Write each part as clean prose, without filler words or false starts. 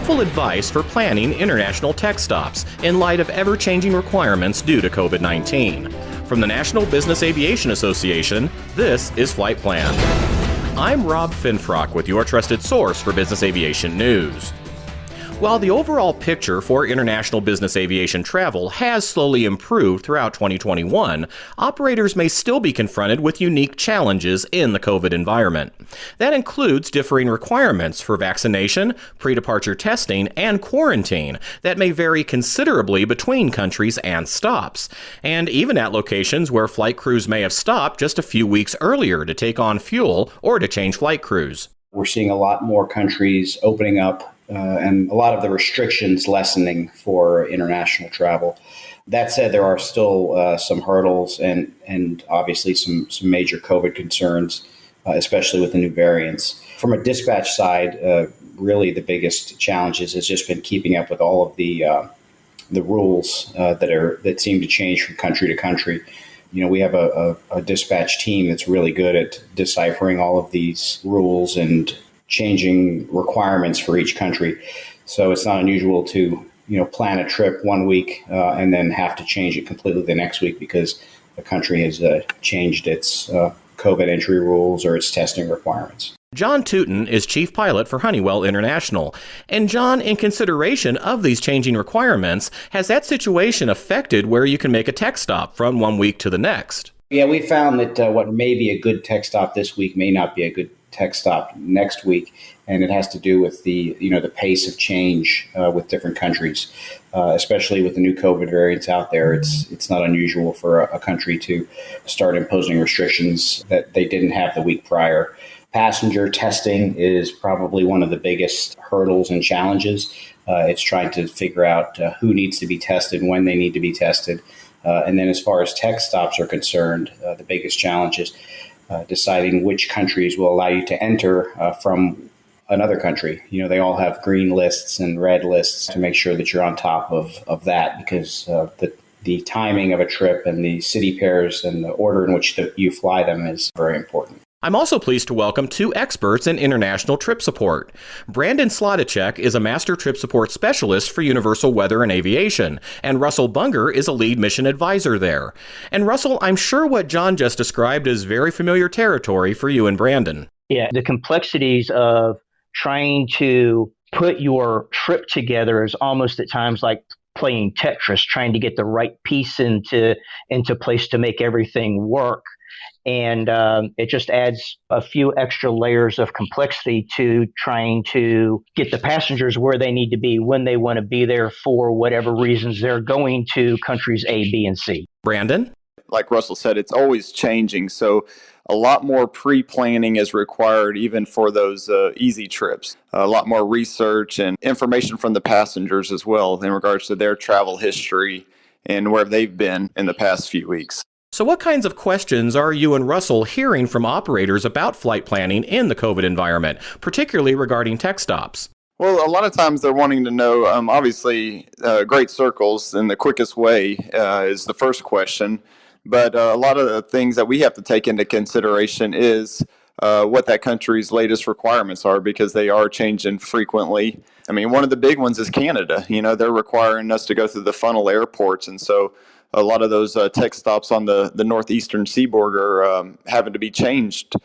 helpful advice for planning international tech stops in light of ever-changing requirements due to COVID-19. From the National Business Aviation Association, this is Flight Plan. I'm Rob Finfrock with your trusted source for business aviation news. While the overall picture for international business aviation travel has slowly improved throughout 2021, operators may still be confronted with unique challenges in the COVID environment. That includes differing requirements for vaccination, pre-departure testing, and quarantine that may vary considerably between countries and stops, and even at locations where flight crews may have stopped just a few weeks earlier to take on fuel or to change flight crews. We're seeing a lot more countries opening up and a lot of the restrictions lessening for international travel. That said, there are still some hurdles and obviously some major COVID concerns, especially with the new variants. From a dispatch side, really the biggest challenges has just been keeping up with all of the rules that seem to change from country to country. You know, we have a dispatch team that's really good at deciphering all of these rules and changing requirements for each country. So it's not unusual to, plan a trip 1 week and then have to change it completely the next week because the country has changed its COVID entry rules or its testing requirements. John Tootin is chief pilot for Honeywell International. And John, in consideration of these changing requirements, has that situation affected where you can make a tech stop from 1 week to the next? Yeah, we found that what may be a good tech stop this week may not be a good tech stop next week, and it has to do with the pace of change with different countries, especially with the new COVID variants out there. It's not unusual for a country to start imposing restrictions that they didn't have the week prior. Passenger testing is probably one of the biggest hurdles and challenges. It's trying to figure out who needs to be tested, when they need to be tested. And then as far as tech stops are concerned, the biggest challenge is deciding which countries will allow you to enter from another country. They all have green lists and red lists to make sure that you're on top of that, because the timing of a trip and the city pairs and the order in which you fly them is very important. I'm also pleased to welcome two experts in international trip support. Brandon Slotacek is a master trip support specialist for Universal Weather and Aviation, and Russell Bunger is a lead mission advisor there. And Russell, I'm sure what John just described is very familiar territory for you and Brandon. Yeah, the complexities of trying to put your trip together is almost at times like playing Tetris, trying to get the right piece into place to make everything work. And it just adds a few extra layers of complexity to trying to get the passengers where they need to be when they want to be there for whatever reasons they're going to countries A, B, and C. Brandon? Like Russell said, it's always changing. So a lot more pre-planning is required even for those easy trips. A lot more research and information from the passengers as well in regards to their travel history and where they've been in the past few weeks. So what kinds of questions are you and Russell hearing from operators about flight planning in the COVID environment, particularly regarding tech stops? Well, a lot of times they're wanting to know, obviously, great circles and the quickest way is the first question. But a lot of the things that we have to take into consideration is what that country's latest requirements are, because they are changing frequently. I mean, one of the big ones is Canada. They're requiring us to go through the funnel airports. And so a lot of those tech stops on the northeastern seaboard are having to be changed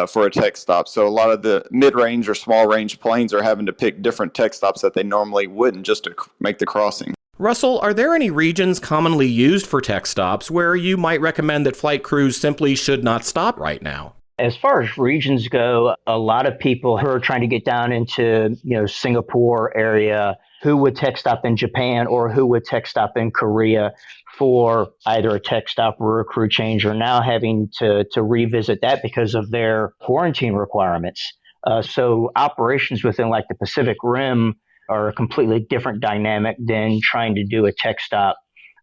for a tech stop. So a lot of the mid-range or small-range planes are having to pick different tech stops that they normally wouldn't just to make the crossing. Russell, are there any regions commonly used for tech stops where you might recommend that flight crews simply should not stop right now? As far as regions go, a lot of people who are trying to get down into, Singapore area, who would tech stop in Japan or who would tech stop in Korea for either a tech stop or a crew change, are now having to revisit that because of their quarantine requirements. So operations within like the Pacific Rim are a completely different dynamic than trying to do a tech stop,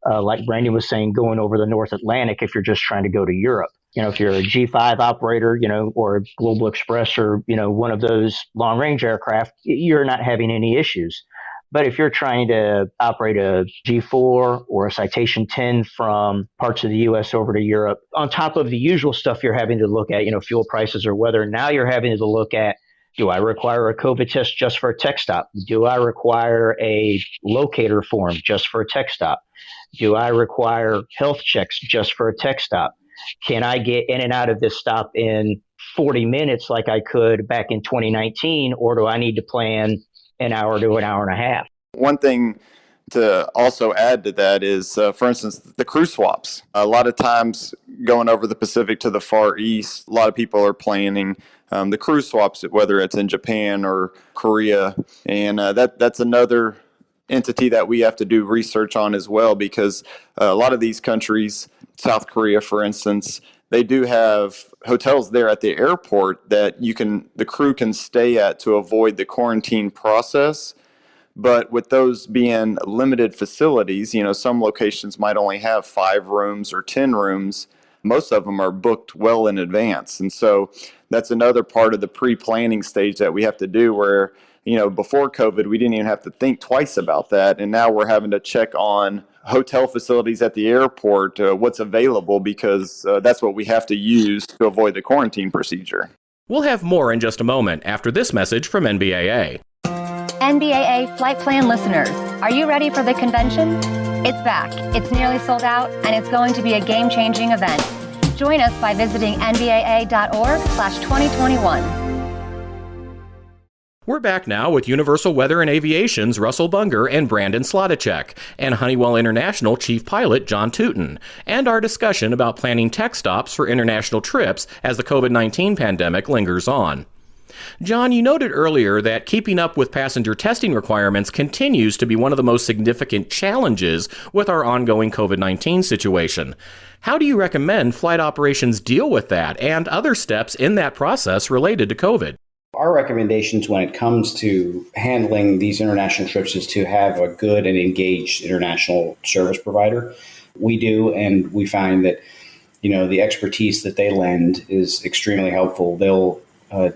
like Brandon was saying, going over the North Atlantic if you're just trying to go to Europe. If you're a G5 operator, or a Global Express or, one of those long range aircraft, you're not having any issues. But if you're trying to operate a G4 or a Citation 10 from parts of the U.S. over to Europe, on top of the usual stuff you're having to look at, fuel prices or weather, now you're having to look at Do I require a COVID test just for a tech stop? Do I require a locator form just for a tech stop? Do I require health checks just for a tech stop? Can I get in and out of this stop in 40 minutes like I could back in 2019, or do I need to plan an hour to an hour and a half? One thing to also add to that is, for instance, the crew swaps. A lot of times going over the Pacific to the Far East, a lot of people are planning the crew swaps, whether it's in Japan or Korea. And that's another entity that we have to do research on as well, because a lot of these countries, South Korea, for instance, they do have hotels there at the airport that the crew can stay at to avoid the quarantine process. But with those being limited facilities, some locations might only have 5 rooms or 10 rooms. Most of them are booked well in advance. And so that's another part of the pre-planning stage that we have to do where, before COVID, we didn't even have to think twice about that. And now we're having to check on hotel facilities at the airport, what's available, because that's what we have to use to avoid the quarantine procedure. We'll have more in just a moment after this message from NBAA. NBAA Flight Plan listeners, are you ready for the convention? It's back, it's nearly sold out, and it's going to be a game-changing event. Join us by visiting nbaa.org/2021. We're back now with Universal Weather and Aviation's Russell Bunger and Brandon Slotacek, and Honeywell International Chief Pilot John Tootin, and our discussion about planning tech stops for international trips as the COVID-19 pandemic lingers on. John, you noted earlier that keeping up with passenger testing requirements continues to be one of the most significant challenges with our ongoing COVID-19 situation. How do you recommend flight operations deal with that and other steps in that process related to COVID? Our recommendations when it comes to handling these international trips is to have a good and engaged international service provider. We do, and we find that, the expertise that they lend is extremely helpful. They'll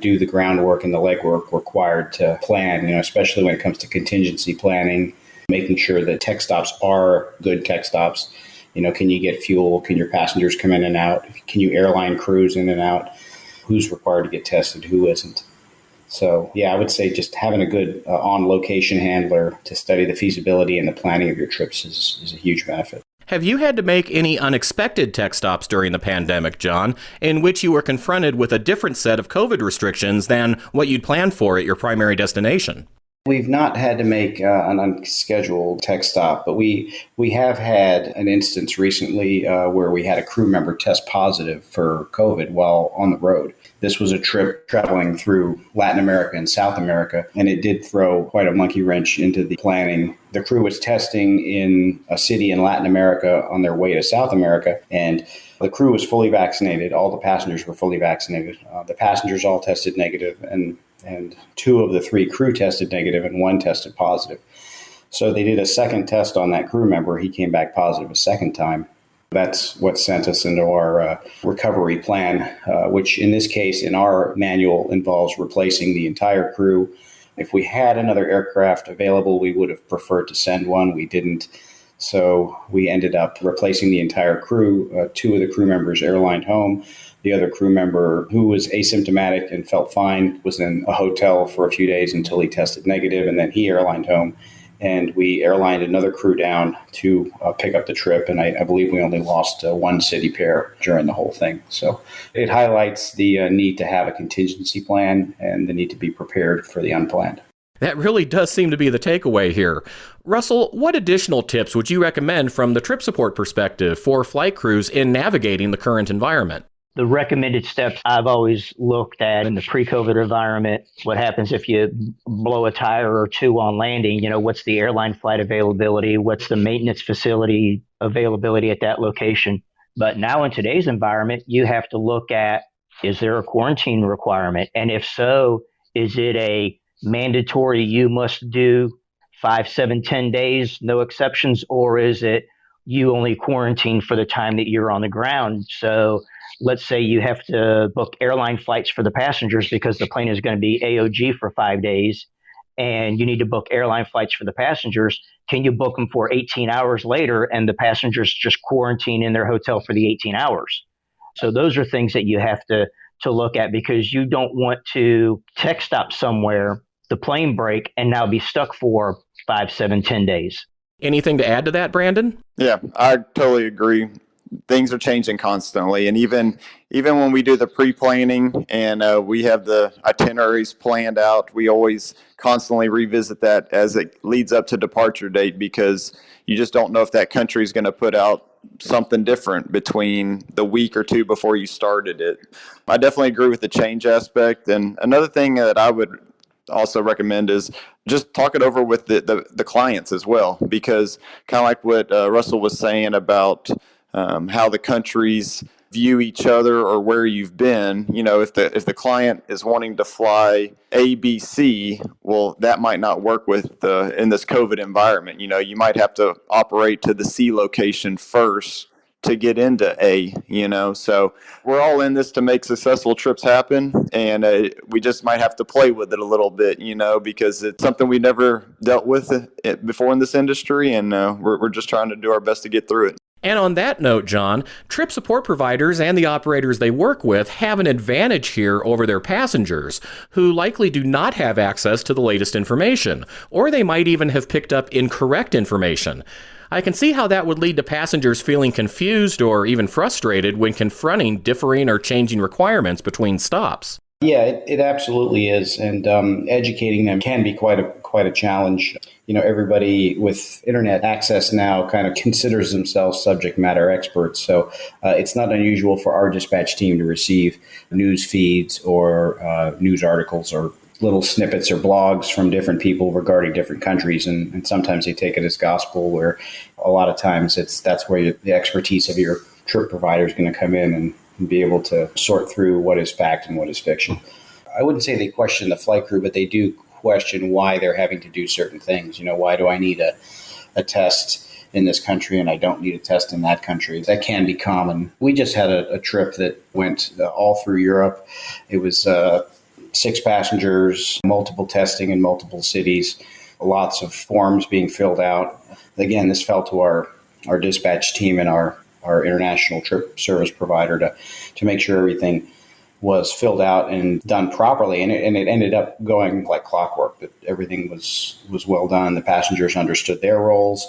do the groundwork and the legwork required to plan, especially when it comes to contingency planning, making sure that tech stops are good tech stops. Can you get fuel? Can your passengers come in and out? Can you airline crews in and out? Who's required to get tested? Who isn't? So, I would say just having a good on-location handler to study the feasibility and the planning of your trips is a huge benefit. Have you had to make any unexpected tech stops during the pandemic, John, in which you were confronted with a different set of COVID restrictions than what you'd planned for at your primary destination? We've not had to make an unscheduled tech stop, but we have had an instance recently where we had a crew member test positive for COVID while on the road. This was a trip traveling through Latin America and South America, and it did throw quite a monkey wrench into the planning. The crew was testing in a city in Latin America on their way to South America, and the crew was fully vaccinated. All the passengers were fully vaccinated. The passengers all tested negative, and 2 of the 3 crew tested negative and 1 tested positive. So they did a second test on that crew member. He came back positive a second time. That's what sent us into our recovery plan, which in this case, in our manual, involves replacing the entire crew. If we had another aircraft available, we would have preferred to send one. We didn't. So we ended up replacing the entire crew. 2 of the crew members airlined home. The other crew member, who was asymptomatic and felt fine, was in a hotel for a few days until he tested negative, and then he airlined home. And we airlined another crew down to pick up the trip, and I believe we only lost 1 city pair during the whole thing. So it highlights the need to have a contingency plan and the need to be prepared for the unplanned. That really does seem to be the takeaway here. Russell, what additional tips would you recommend from the trip support perspective for flight crews in navigating the current environment? The recommended steps I've always looked at in the pre-COVID environment, what happens if you blow a tire or 2 on landing? What's the airline flight availability? What's the maintenance facility availability at that location? But now in today's environment, you have to look at, is there a quarantine requirement? And if so, is it a mandatory you must do 5, 7, 10 days, no exceptions? Or is it you only quarantine for the time that you're on the ground? So let's say you have to book airline flights for the passengers because the plane is going to be AOG for 5 days, and you need to book airline flights for the passengers. Can you book them for 18 hours later and the passengers just quarantine in their hotel for the 18 hours? So those are things that you have to to look at, because you don't want to tech stop somewhere, the plane break, and now be stuck for 5, 7, 10 days. Anything to add to that, Brandon? Yeah, I totally agree. Things are changing constantly, and even when we do the pre-planning and we have the itineraries planned out, we always constantly revisit that as it leads up to departure date, because you just don't know if that country is going to put out something different between the week or two before you started it. I definitely agree with the change aspect. And another thing that I would also recommend is just talk it over with the clients as well, because kind of like what Russell was saying about how the countries view each other or where you've been. If the client is wanting to fly ABC, well, that might not work with in this COVID environment. You might have to operate to the C location first to get into A, so we're all in this to make successful trips happen, and we just might have to play with it a little bit, because it's something we never dealt with before in this industry, and we're just trying to do our best to get through it. And on that note, John, trip support providers and the operators they work with have an advantage here over their passengers, who likely do not have access to the latest information, or they might even have picked up incorrect information. I can see how that would lead to passengers feeling confused or even frustrated when confronting differing or changing requirements between stops. Yeah, it absolutely is, and educating them can be quite a challenge. Everybody with internet access now kind of considers themselves subject matter experts, so it's not unusual for our dispatch team to receive news feeds or news articles or little snippets or blogs from different people regarding different countries, and sometimes they take it as gospel, where a lot of times that's where the expertise of your trip provider is going to come in and be able to sort through what is fact and what is fiction. I wouldn't say they question the flight crew, but they do question why they're having to do certain things. Why do I need a test in this country and I don't need a test in that country? That can be common. We just had a trip that went all through Europe. It was 6 passengers, multiple testing in multiple cities, lots of forms being filled out. Again, this fell to our dispatch team and our international trip service provider to make sure everything was filled out and done properly. And it ended up going like clockwork, that everything was well done. The passengers understood their roles,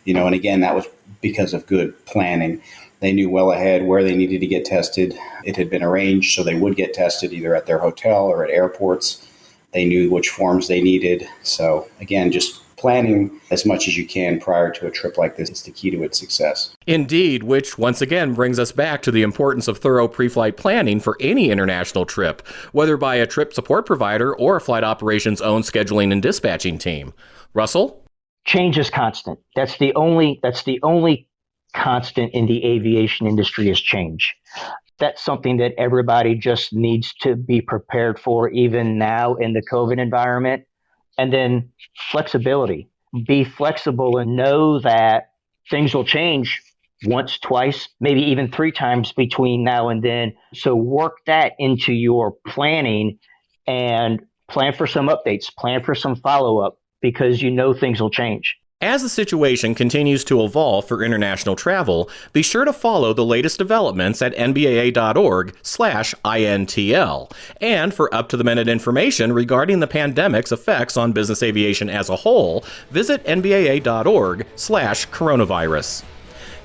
and again, that was because of good planning. They knew well ahead where they needed to get tested. It had been arranged so they would get tested either at their hotel or at airports. They knew which forms they needed. So again, just planning as much as you can prior to a trip like this is the key to its success. Indeed, which once again brings us back to the importance of thorough pre-flight planning for any international trip, whether by a trip support provider or a flight operations own scheduling and dispatching team. Russell? Change is constant. That's the only constant in the aviation industry is change. That's something that everybody just needs to be prepared for, even now in the COVID environment. And then flexibility. Be flexible and know that things will change once, twice, maybe even 3 times between now and then. So work that into your planning and plan for some updates, plan for some follow-up, because things will change. As the situation continues to evolve for international travel, be sure to follow the latest developments at nbaa.org/INTL. And for up-to-the-minute information regarding the pandemic's effects on business aviation as a whole, visit nbaa.org/coronavirus.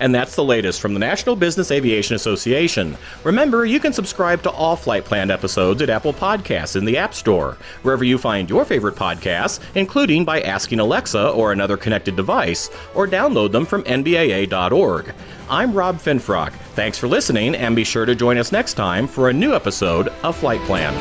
And that's the latest from the National Business Aviation Association. Remember, you can subscribe to all Flight Plan episodes at Apple Podcasts in the App Store, wherever you find your favorite podcasts, including by asking Alexa or another connected device, or download them from nbaa.org. I'm Rob Finfrock. Thanks for listening, and be sure to join us next time for a new episode of Flight Plan.